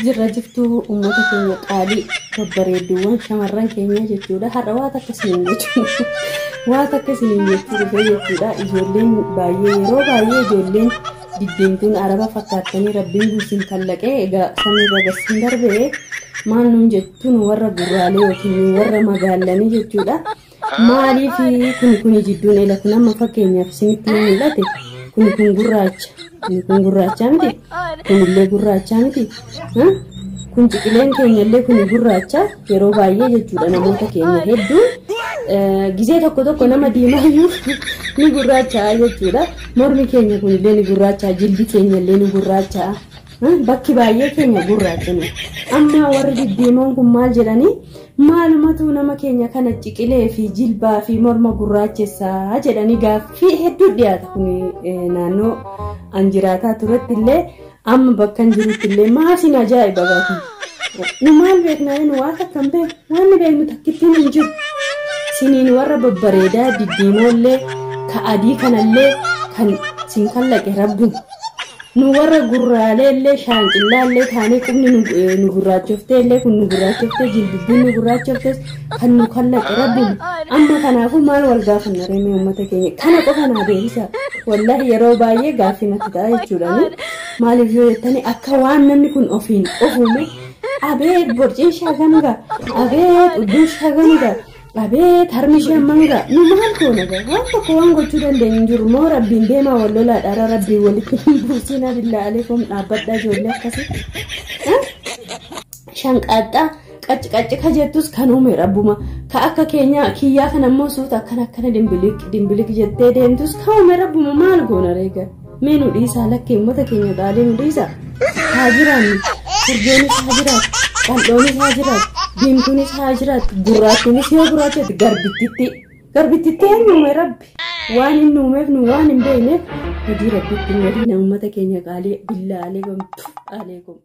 jirrajiftu ummata keenya qaalii babbareedduuwwan shamarran keenya jechuudha. Har'a waa akkasiin jechuudha. Waa akkasiin jechuudha. Ijoolleen baay'ee yeroo baay'ee ijoolleen diddeentuun araba fakkaatanii rabbiin buusin tallaqee egaa samiirra garsiin darbee maal nuun jettuun warra gurraalee yookiin warra magaalanii jechuudha. Maaliif kun jidduun eela kun amma fakkeenyaaf isinitti mul'ate kun gurraacha. Kun gurraacha miti. Kunillee gurraacha miti. Kun ciqileen keenya illee kun gurraacha yeroo baay'ee jechuudha namoota keenya hedduu gizee tokko nama diimayyuu ni gurraacha jechuudha. Mormi keenya kunillee ni gurraacha, jilbi keenya illee ni gurraacha. Bakki baay'ee keenya gurraacha. Amma warri diddiimoon kun maal jedhanii maalumatu nama keenya kana ciqilee fi jilbaa fi morma gurraachessaa jedhanii gaaffii hedduu dhiyaata. Kun naannoo anjiraataa turetti illee amma bakka jirutti illee maasin ajaa'iba gaafa. Nu maal beeknaa nu waan akka hin beeku waan beeknu takkittiin hin jiru. Siniin warra babbareedaa diddiimoo illee ka adii kanallee kan sin kallaqe rabbuun. Nu warra gurraalee illee shaanqillaa illee taanee qubni nu gurraachoftee illee kun nu gurraachoftee jilbibbiin nu gurraachoftee kan nu kallaqe rabbuun. Amma kanaafuu maal wal gaafanna reemee uummata keenya kana qofa naa deebisa. Wallahi yeroo baay'ee gaaffii natti ta'a jechuudha. Maaliif yoo jettanii akka waan namni kun ofiin ofuume abeet borciin shaagamiga abeet udduun shaagamiga abeet harmi shaamanga nu maal toona gaa waan tokko waan gochuu dandeenyu jiru moo rabbiin deemaa wal lolaa dhara rabbiin walitti buusinaa billaa aleekum dhaabbadhaa ijoollee akkasii shanqaaxxaa qacci ka jettus kan uume rabbuma ka akka keenya kiyyaa kan ammoo suuta akkana dimbilik jettee deemtus ka uume rabbuma maal goona reega mee nu dhiisaa lakkee uummata keenya qaalee nu dhiisaa haa jiraannu furdeenis haa jiraatu qal'oonis haa jiraatu diimtuunis haa jiraatu gurraattiinis yoo gurraachatti garbittitti uume rabbi waan hin uumeef nu waan hin beekneef hojii rabbitti uummata keenya qaalee billaa aleekum.